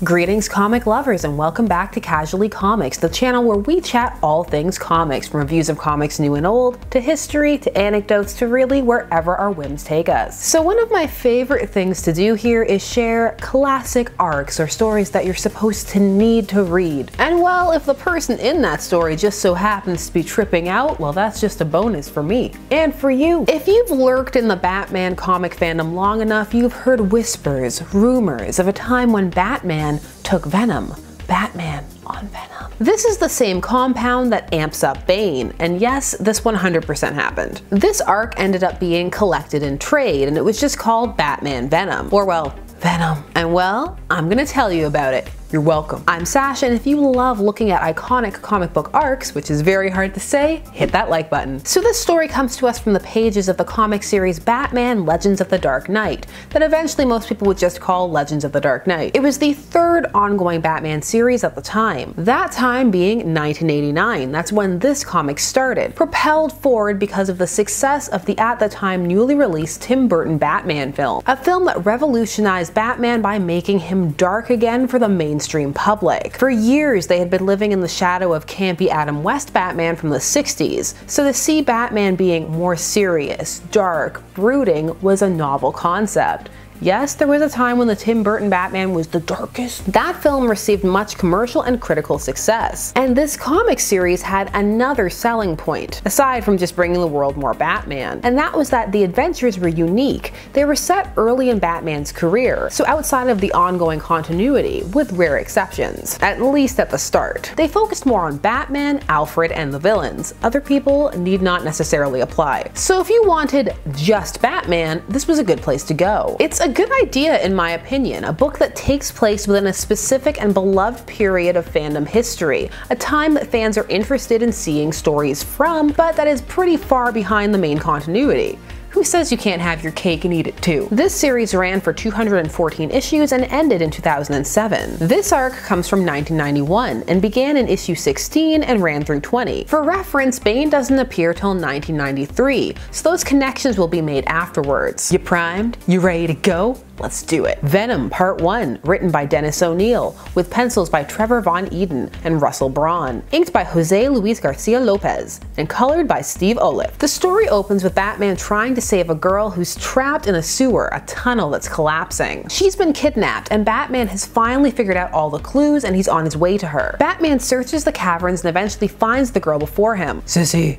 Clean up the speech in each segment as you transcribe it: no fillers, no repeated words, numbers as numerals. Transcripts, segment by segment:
Greetings comic lovers and welcome back to Casually Comics, the channel where we chat all things comics, from reviews of comics new and old, to history, to anecdotes, to really wherever our whims take us. So one of my favorite things to do here is share classic arcs or stories that you're supposed to need to read. And well, if the person in that story just so happens to be tripping out, well that's just a bonus for me. And for you. If you've lurked in the Batman comic fandom long enough, you've heard whispers, rumors of a time when Batman took Venom. Batman on Venom. This is the same compound that amps up Bane, and yes, this 100% happened. This arc ended up being collected in trade, and it was just called Batman Venom, or well, Venom. And well, I'm gonna tell you about it. You're welcome. I'm Sasha, and if you love looking at iconic comic book arcs, which is very hard to say, hit that like button. So this story comes to us from the pages of the comic series Batman Legends of the Dark Knight, that eventually most people would just call Legends of the Dark Knight. It was the third ongoing Batman series at the time, that time being 1989. That's when this comic started, propelled forward because of the success of the at the time newly released Tim Burton Batman film, a film that revolutionized Batman by making him dark again for the mainstream public. For years, they had been living in the shadow of campy Adam West Batman from the 60s, so to see Batman being more serious, dark, brooding was a novel concept. Yes, there was a time when the Tim Burton Batman was the darkest. That film received much commercial and critical success. And this comic series had another selling point, aside from just bringing the world more Batman, and that was that the adventures were unique. They were set early in Batman's career, so outside of the ongoing continuity, with rare exceptions, at least at the start. They focused more on Batman, Alfred, and the villains. Other people need not necessarily apply. So if you wanted just Batman, this was a good place to go. It's a good idea in my opinion, a book that takes place within a specific and beloved period of fandom history, a time that fans are interested in seeing stories from, but that is pretty far behind the main continuity. Who says you can't have your cake and eat it too? This series ran for 214 issues and ended in 2007. This arc comes from 1991 and began in issue 16 and ran through 20. For reference, Bane doesn't appear till 1993, so those connections will be made afterwards. You primed? You ready to go? Let's do it. Venom Part 1, written by Dennis O'Neil, with pencils by Trevor Von Eden and Russell Braun, inked by Jose Luis Garcia Lopez, and colored by Steve Oliff. The story opens with Batman trying to save a girl who's trapped in a sewer, a tunnel that's collapsing. She's been kidnapped, and Batman has finally figured out all the clues and he's on his way to her. Batman searches the caverns and eventually finds the girl before him. Sissy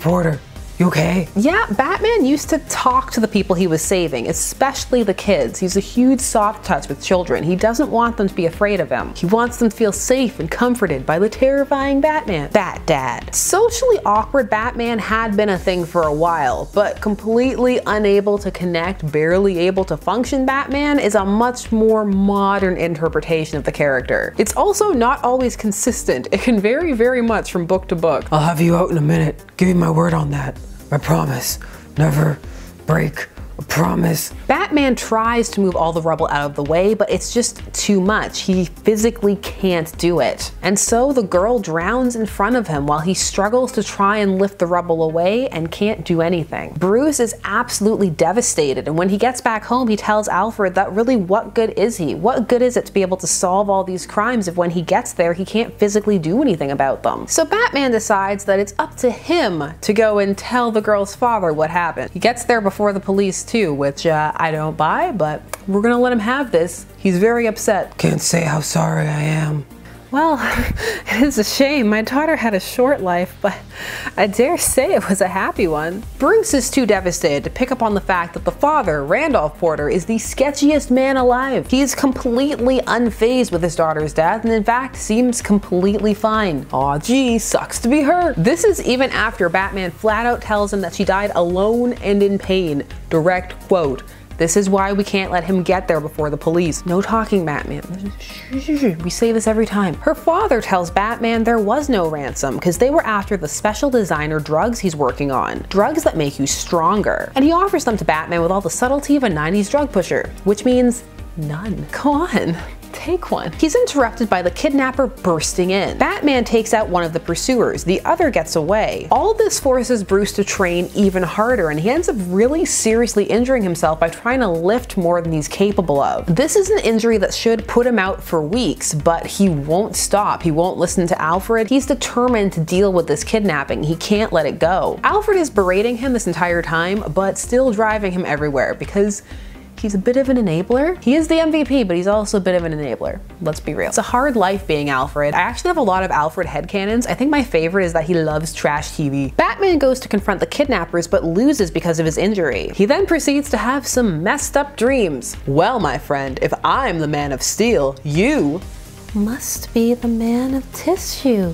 Porter. You okay? Yeah, Batman used to talk to the people he was saving, especially the kids. He's a huge soft touch with children. He doesn't want them to be afraid of him. He wants them to feel safe and comforted by the terrifying Batman. Bat Dad. Socially awkward Batman had been a thing for a while, but completely unable to connect, barely able to function Batman is a much more modern interpretation of the character. It's also not always consistent. It can vary very much from book to book. I'll have you out in a minute. Give me my word on that. I promise. Never break a promise. Batman tries to move all the rubble out of the way, but it's just too much. He physically can't do it. And so the girl drowns in front of him while he struggles to try and lift the rubble away and can't do anything. Bruce is absolutely devastated, and when he gets back home, he tells Alfred that really what good is he? What good is it to be able to solve all these crimes if when he gets there, he can't physically do anything about them? So Batman decides that it's up to him to go and tell the girl's father what happened. He gets there before the police too, which I don't buy, but we're gonna let him have this. He's very upset. Can't say how sorry I am. Well, it is a shame. My daughter had a short life, but I dare say it was a happy one. Bruce is too devastated to pick up on the fact that the father, Randolph Porter, is the sketchiest man alive. He is completely unfazed with his daughter's death and in fact seems completely fine. Aw gee, sucks to be her. This is even after Batman flat out tells him that she died alone and in pain. Direct quote. This is why we can't let him get there before the police. No talking, Batman. We say this every time. Her father tells Batman there was no ransom because they were after the special designer drugs he's working on. Drugs that make you stronger. And he offers them to Batman with all the subtlety of a 90s drug pusher, which means none. Go on. take one. He's interrupted by the kidnapper bursting in. Batman takes out one of the pursuers, the other gets away. All this forces Bruce to train even harder, and he ends up really seriously injuring himself by trying to lift more than he's capable of. This is an injury that should put him out for weeks, but he won't stop. He won't listen to Alfred. He's determined to deal with this kidnapping. He can't let it go. Alfred is berating him this entire time, but still driving him everywhere because he's a bit of an enabler. He is the MVP, but he's also a bit of an enabler. Let's be real. It's a hard life being Alfred. I actually have a lot of Alfred headcanons. I think my favorite is that he loves trash TV. Batman goes to confront the kidnappers, but loses because of his injury. He then proceeds to have some messed up dreams. Well, my friend, if I'm the Man of Steel, you must be the Man of Tissue.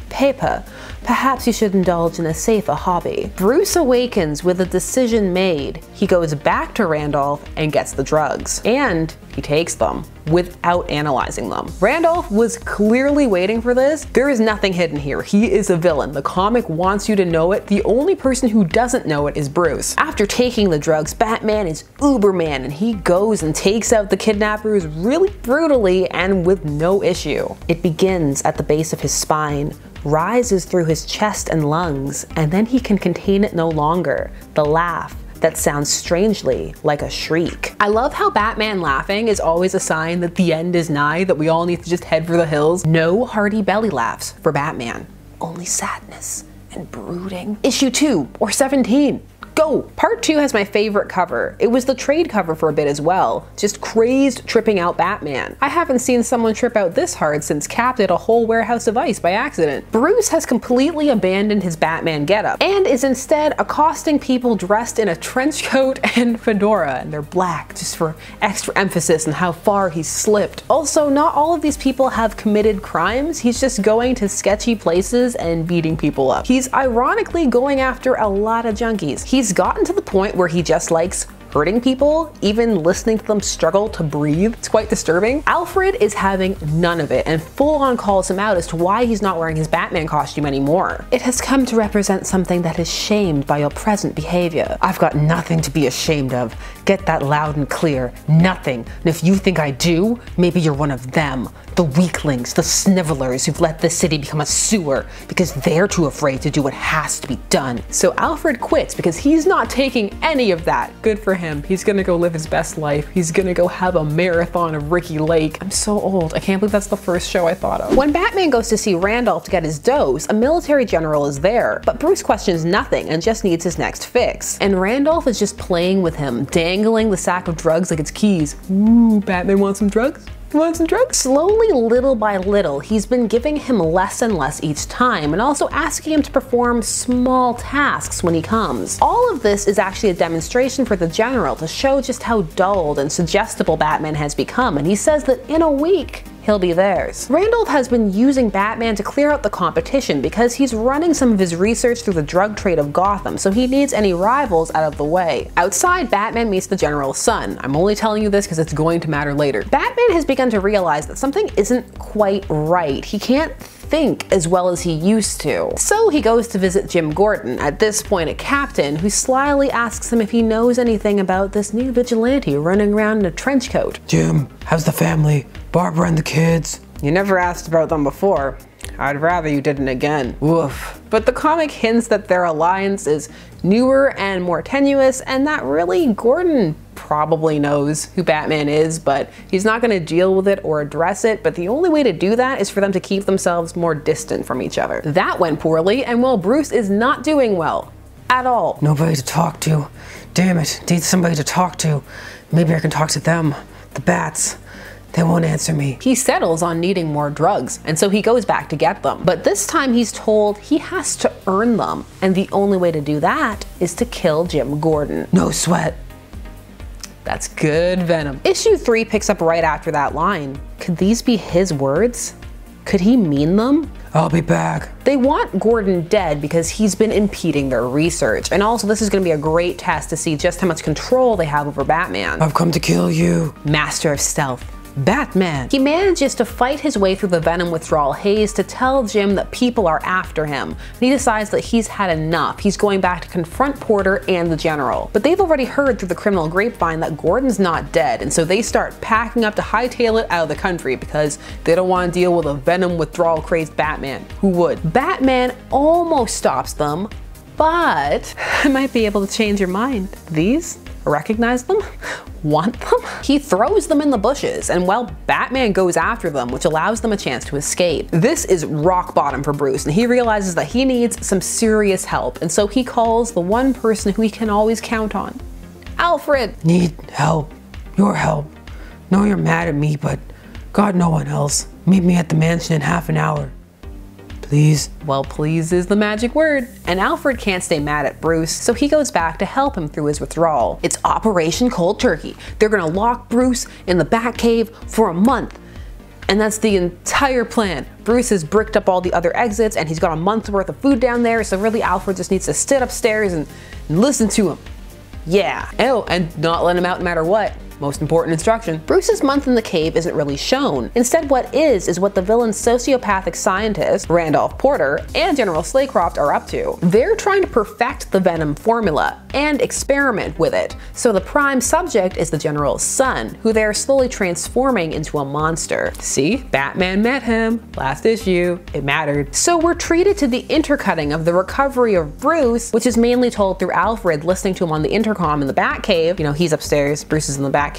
Paper. Perhaps you should indulge in a safer hobby. Bruce awakens with a decision made. He goes back to Randolph and gets the drugs. And he takes them without analyzing them. Randolph was clearly waiting for this. There is nothing hidden here. He is a villain. The comic wants you to know it. The only person who doesn't know it is Bruce. After taking the drugs, Batman is Uberman, and he goes and takes out the kidnappers really brutally and with no issue. It begins at the base of his spine, rises through his chest and lungs, and then he can contain it no longer. The laugh that sounds strangely like a shriek. I love how Batman laughing is always a sign that the end is nigh, that we all need to just head for the hills. No hearty belly laughs for Batman. Only sadness and brooding. Issue 2 or 17. Go! Part 2 has my favorite cover. It was the trade cover for a bit as well. Just crazed tripping out Batman. I haven't seen someone trip out this hard since Cap did a whole warehouse of ice by accident. Bruce has completely abandoned his Batman getup and is instead accosting people dressed in a trench coat and fedora, and they're black just for extra emphasis on how far he's slipped. Also, not all of these people have committed crimes. He's just going to sketchy places and beating people up. He's ironically going after a lot of junkies. He's gotten to the point where he just likes hurting people, even listening to them struggle to breathe. It's quite disturbing. Alfred is having none of it and full on calls him out as to why he's not wearing his Batman costume anymore. It has come to represent something that is shamed by your present behavior. I've got nothing to be ashamed of. Get that loud and clear. Nothing. And if you think I do, maybe you're one of them. The weaklings, the snivelers who've let this city become a sewer because they're too afraid to do what has to be done. So Alfred quits because he's not taking any of that. Good for him. He's gonna go live his best life. He's gonna go have a marathon of Ricky Lake. I'm so old. I can't believe that's the first show I thought of. When Batman goes to see Randolph to get his dose, a military general is there, but Bruce questions nothing and just needs his next fix. And Randolph is just playing with him, dangling the sack of drugs like it's keys. Ooh, Batman wants some drugs? Want some drugs? Slowly, little by little, he's been giving him less and less each time, and also asking him to perform small tasks when he comes. All of this is actually a demonstration for the general to show just how dulled and suggestible Batman has become, and he says that in a week, he'll be theirs. Randolph has been using Batman to clear out the competition because he's running some of his research through the drug trade of Gotham, so he needs any rivals out of the way. Outside, Batman meets the general's son. I'm only telling you this because it's going to matter later. Batman has begun to realize that something isn't quite right. He can't think as well as he used to. So he goes to visit Jim Gordon, at this point a captain, who slyly asks him if he knows anything about this new vigilante running around in a trench coat. Jim, how's the family? Barbara and the kids? You never asked about them before. I'd rather you didn't again. Woof. But the comic hints that their alliance is newer and more tenuous, and that really Gordon probably knows who Batman is, but he's not going to deal with it or address it, but the only way to do that is for them to keep themselves more distant from each other. That went poorly, and well, Bruce is not doing well. At all. Nobody to talk to. Damn it, need somebody to talk to. Maybe I can talk to them. The bats. They won't answer me. He settles on needing more drugs, and so he goes back to get them. But this time he's told he has to earn them, and the only way to do that is to kill Jim Gordon. No sweat. That's good venom. Issue 3 picks up right after that line. Could these be his words? Could he mean them? I'll be back. They want Gordon dead because he's been impeding their research. And also this is going to be a great test to see just how much control they have over Batman. I've come to kill you. Master of stealth. Batman. He manages to fight his way through the venom withdrawal haze to tell Jim that people are after him. And he decides that he's had enough. He's going back to confront Porter and the General. But they've already heard through the criminal grapevine that Gordon's not dead, and so they start packing up to hightail it out of the country because they don't want to deal with a venom withdrawal crazed Batman. Who would? Batman almost stops them, but I might be able to change your mind. These? Recognize them? Want them? He throws them in the bushes, and while Batman goes after them, which allows them a chance to escape. This is rock bottom for Bruce, and he realizes that he needs some serious help, and so he calls the one person who he can always count on. Alfred! Need help. Your help. Know you're mad at me, but got no one else. Meet me at the mansion in half an hour. Please. Well, please is the magic word. And Alfred can't stay mad at Bruce, so he goes back to help him through his withdrawal. It's Operation Cold Turkey. They're gonna lock Bruce in the Batcave for a month. And that's the entire plan. Bruce has bricked up all the other exits, and he's got a month's worth of food down there, so really Alfred just needs to sit upstairs and listen to him. Yeah. Oh, and not let him out no matter what. Most important instruction. Bruce's month in the cave isn't really shown. Instead, what is what the villain's sociopathic scientist, Randolph Porter, and General Slaycroft are up to. They're trying to perfect the venom formula and experiment with it. So the prime subject is the General's son, who they're slowly transforming into a monster. See? Batman met him. Last issue. It mattered. So we're treated to the intercutting of the recovery of Bruce, which is mainly told through Alfred listening to him on the intercom in the Batcave. You know, he's upstairs, Bruce is in the Batcave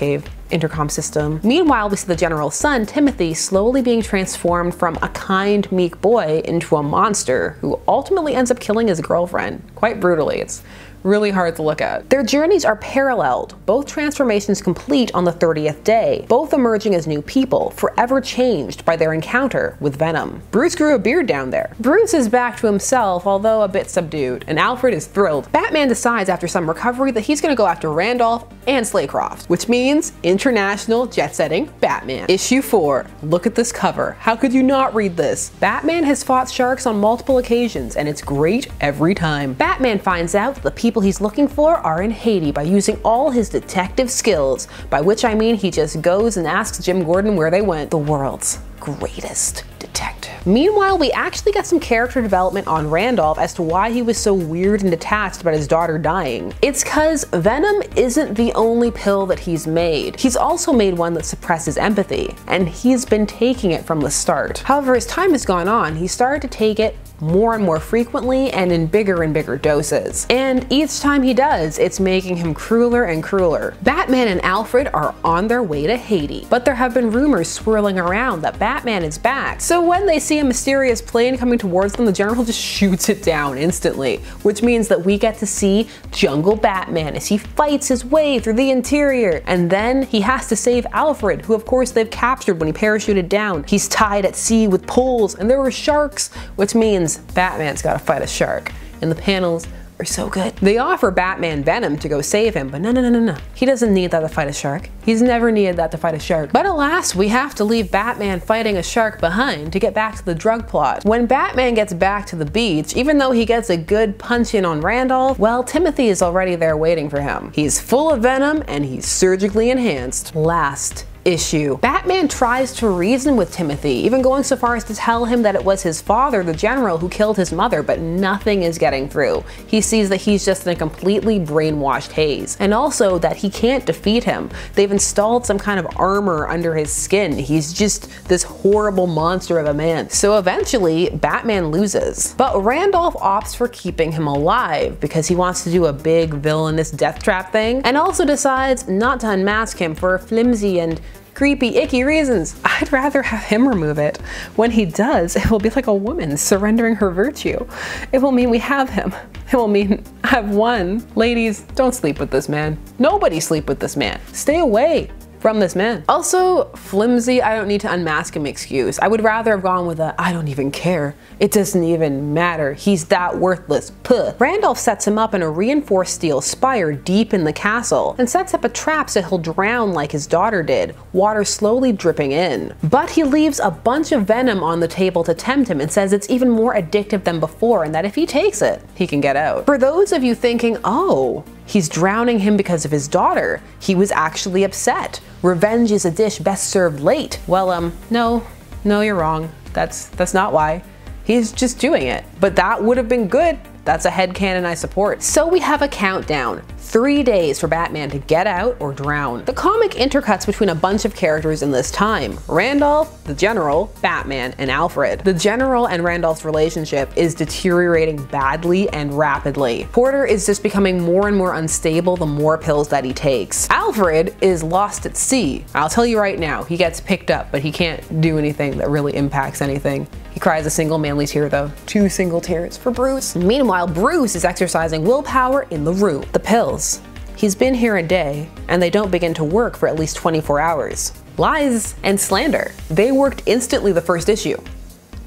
intercom system. Meanwhile, we see the General's son, Timothy, slowly being transformed from a kind, meek boy into a monster who ultimately ends up killing his girlfriend, quite brutally. It's really hard to look at. Their journeys are paralleled, both transformations complete on the 30th day, both emerging as new people, forever changed by their encounter with Venom. Bruce grew a beard down there. Bruce is back to himself, although a bit subdued, and Alfred is thrilled. Batman decides after some recovery that he's gonna go after Randolph and Slaycroft, which means international jet-setting Batman. Issue 4. Look at this cover. How could you not read this? Batman has fought sharks on multiple occasions, and it's great every time. Batman finds out that the people he's looking for are in Haiti by using all his detective skills, by which I mean he just goes and asks Jim Gordon where they went. The world's greatest detective. Meanwhile, we actually get some character development on Randolph as to why he was so weird and detached about his daughter dying. It's cause Venom isn't the only pill that he's made. He's also made one that suppresses empathy, and he's been taking it from the start. However, as time has gone on, he started to take it more and more frequently and in bigger and bigger doses. And each time he does, it's making him crueler and crueler. Batman and Alfred are on their way to Haiti, but there have been rumors swirling around that Batman is back. So when they see a mysterious plane coming towards them, the General just shoots it down instantly, which means that we get to see Jungle Batman as he fights his way through the interior. And then he has to save Alfred, who of course they've captured when he parachuted down. He's tied at sea with poles, and there were sharks, which means Batman's gotta fight a shark. And the panels are so good. They offer Batman Venom to go save him, but no. He doesn't need that to fight a shark. He's never needed that to fight a shark. But alas, we have to leave Batman fighting a shark behind to get back to the drug plot. When Batman gets back to the beach, even though he gets a good punch in on Randolph, well, Timothy is already there waiting for him. He's full of venom and he's surgically enhanced. Last issue. Batman tries to reason with Timothy, even going so far as to tell him that it was his father, the General, who killed his mother, but nothing is getting through. He sees that he's just in a completely brainwashed haze, and also that he can't defeat him. They've installed some kind of armor under his skin. He's just this horrible monster of a man. So eventually, Batman loses. But Randolph opts for keeping him alive because he wants to do a big villainous death trap thing, and also decides not to unmask him for flimsy and creepy, icky reasons. I'd rather have him remove it. When he does, it will be like a woman surrendering her virtue. It will mean we have him. It will mean I've won. Ladies, don't sleep with this man. Nobody sleep with this man. Stay away from this man. Also, flimsy, I don't need to unmask him excuse. I would rather have gone with a, I don't even care. It doesn't even matter. He's that worthless. Puh. Randolph sets him up in a reinforced steel spire deep in the castle and sets up a trap so he'll drown like his daughter did, water slowly dripping in. But he leaves a bunch of venom on the table to tempt him and says it's even more addictive than before and that if he takes it, he can get out. For those of you thinking, oh, He's drowning him because of his daughter. He was actually upset. Revenge is a dish best served late. Well, no, you're wrong. That's not why. He's just doing it. But that would have been good. That's a headcanon I support. So we have a countdown. 3 days for Batman to get out or drown. The comic intercuts between a bunch of characters in this time. Randolph, the General, Batman, and Alfred. The General and Randolph's relationship is deteriorating badly and rapidly. Porter is just becoming more and more unstable the more pills that he takes. Alfred is lost at sea. I'll tell you right now, he gets picked up, but he can't do anything that really impacts anything. He cries a single manly tear though. 2 single tears for Bruce. Meanwhile, Bruce is exercising willpower in the room. The pills. He's been here a day, and they don't begin to work for at least 24 hours. Lies and slander. They worked instantly the first issue.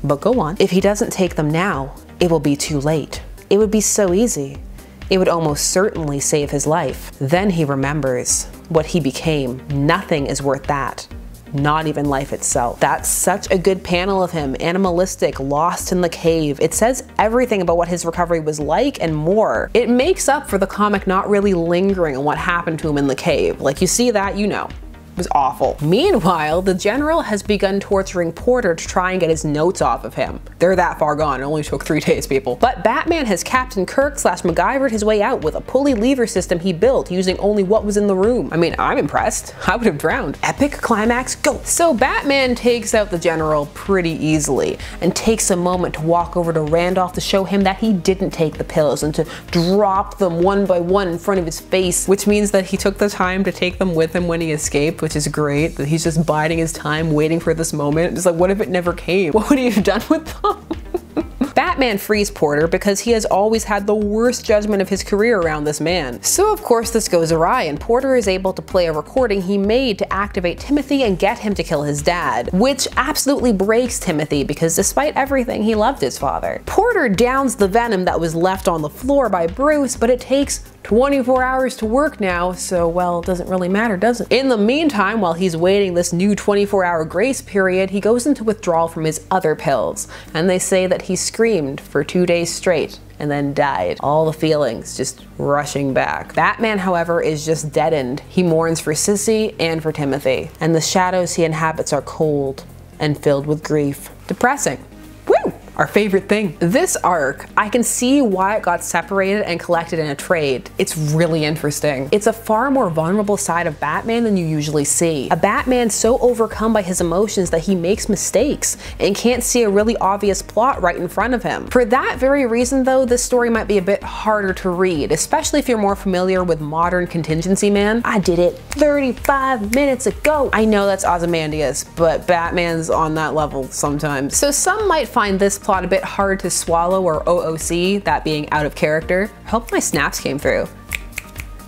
But go on. If he doesn't take them now, it will be too late. It would be so easy. It would almost certainly save his life. Then he remembers what he became. Nothing is worth that. Not even life itself. That's such a good panel of him, animalistic, lost in the cave. It says everything about what his recovery was like and more. It makes up for the comic not really lingering on what happened to him in the cave. Like, you see that, you know. It was awful. Meanwhile, the General has begun torturing Porter to try and get his notes off of him. They're that far gone. It only took 3 days, people. But Batman has Captain Kirk / MacGyvered his way out with a pulley lever system he built using only what was in the room. I mean, I'm impressed. I would have drowned. Epic climax, go! So Batman takes out the General pretty easily and takes a moment to walk over to Randolph to show him that he didn't take the pills and to drop them one by one in front of his face, which means that he took the time to take them with him when he escaped, which is great, that he's just biding his time waiting for this moment. It's like, what if it never came? What would he have done with them? Batman frees Porter because he has always had the worst judgment of his career around this man. So of course this goes awry and Porter is able to play a recording he made to activate Timothy and get him to kill his dad, which absolutely breaks Timothy because despite everything he loved his father. Porter downs the venom that was left on the floor by Bruce, but it takes 24 hours to work now, so well, it doesn't really matter, does it? In the meantime, while he's waiting this new 24-hour grace period, he goes into withdrawal from his other pills, and they say that he screamed for 2 days straight and then died. All the feelings just rushing back. Batman, however, is just deadened. He mourns for Sissy and for Timothy, and the shadows he inhabits are cold and filled with grief. Depressing. Woo! Our favorite thing. This arc, I can see why it got separated and collected in a trade. It's really interesting. It's a far more vulnerable side of Batman than you usually see. A Batman so overcome by his emotions that he makes mistakes and can't see a really obvious plot right in front of him. For that very reason though, this story might be a bit harder to read, especially if you're more familiar with modern Contingency Man. I did it 35 minutes ago. I know that's Ozymandias, but Batman's on that level sometimes. So some might find this plot a bit hard to swallow, or OOC, that being out of character. I hope my snaps came through.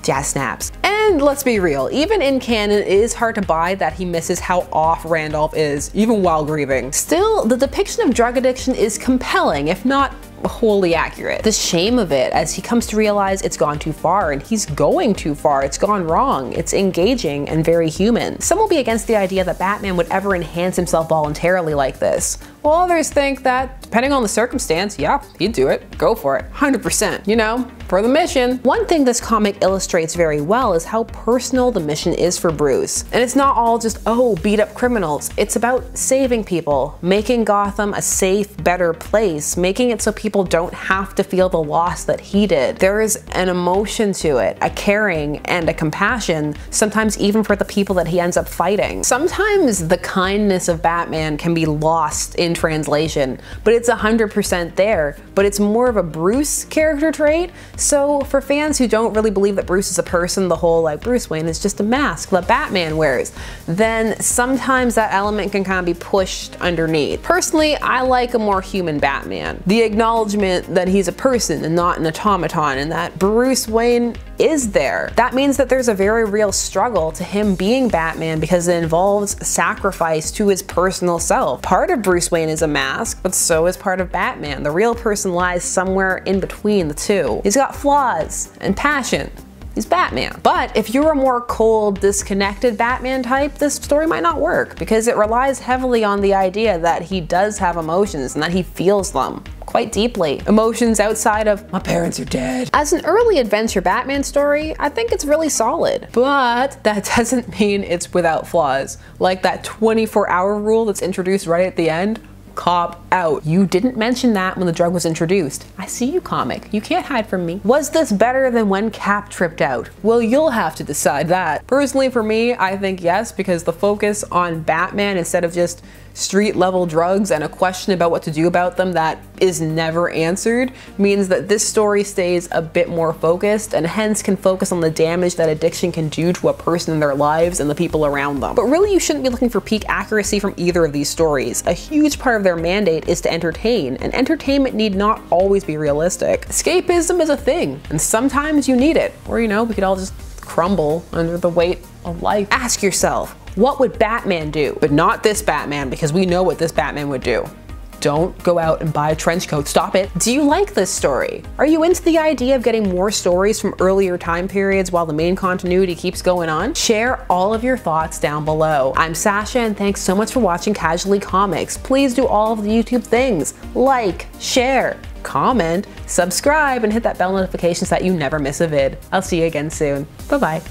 Jazz snaps. And let's be real, even in canon, it is hard to buy that he misses how off Randolph is, even while grieving. Still, the depiction of drug addiction is compelling, if not wholly accurate. The shame of it as he comes to realize it's gone too far and he's going too far, it's gone wrong, it's engaging and very human. Some will be against the idea that Batman would ever enhance himself voluntarily like this, while others think that, depending on the circumstance, yeah, he'd do it. Go for it. 100%, you know, for the mission. One thing this comic illustrates very well is how personal the mission is for Bruce. And it's not all just, oh, beat up criminals. It's about saving people, making Gotham a safe, better place, making it so people don't have to feel the loss that he did. There is an emotion to it, a caring and a compassion, sometimes even for the people that he ends up fighting. Sometimes the kindness of Batman can be lost in translation, but it's 100% there, but it's more of a Bruce character trait. So for fans who don't really believe that Bruce is a person, the whole like Bruce Wayne is just a mask that Batman wears, then sometimes that element can kind of be pushed underneath. Personally, I like a more human Batman. The acknowledgement that he's a person and not an automaton, and that Bruce Wayne is there. That means that there's a very real struggle to him being Batman because it involves sacrifice to his personal self. Part of Bruce Wayne is a mask, but so is part of Batman. The real person lies somewhere in between the two. He's got flaws and passion. He's Batman. But if you're a more cold, disconnected Batman type, this story might not work because it relies heavily on the idea that he does have emotions and that he feels them. quite deeply. Emotions outside of, my parents are dead. As an early adventure Batman story, I think it's really solid. But that doesn't mean it's without flaws. Like that 24-hour rule that's introduced right at the end. Cop out. You didn't mention that when the drug was introduced. I see you, comic. You can't hide from me. Was this better than when Cap tripped out? Well, you'll have to decide that. Personally, for me, I think yes, because the focus on Batman instead of just street level drugs and a question about what to do about them that is never answered means that this story stays a bit more focused and hence can focus on the damage that addiction can do to a person in their lives and the people around them. But really, you shouldn't be looking for peak accuracy from either of these stories. A huge part of their mandate is to entertain, and entertainment need not always be realistic. Escapism is a thing, and sometimes you need it. Or, you know, we could all just crumble under the weight of life. Ask yourself, what would Batman do? But not this Batman, because we know what this Batman would do. Don't go out and buy a trench coat. Stop it. Do you like this story? Are you into the idea of getting more stories from earlier time periods while the main continuity keeps going on? Share all of your thoughts down below. I'm Sasha, and thanks so much for watching Casually Comics. Please do all of the YouTube things. Like, share, comment, subscribe, and hit that bell notification so that you never miss a vid. I'll see you again soon. Bye-bye.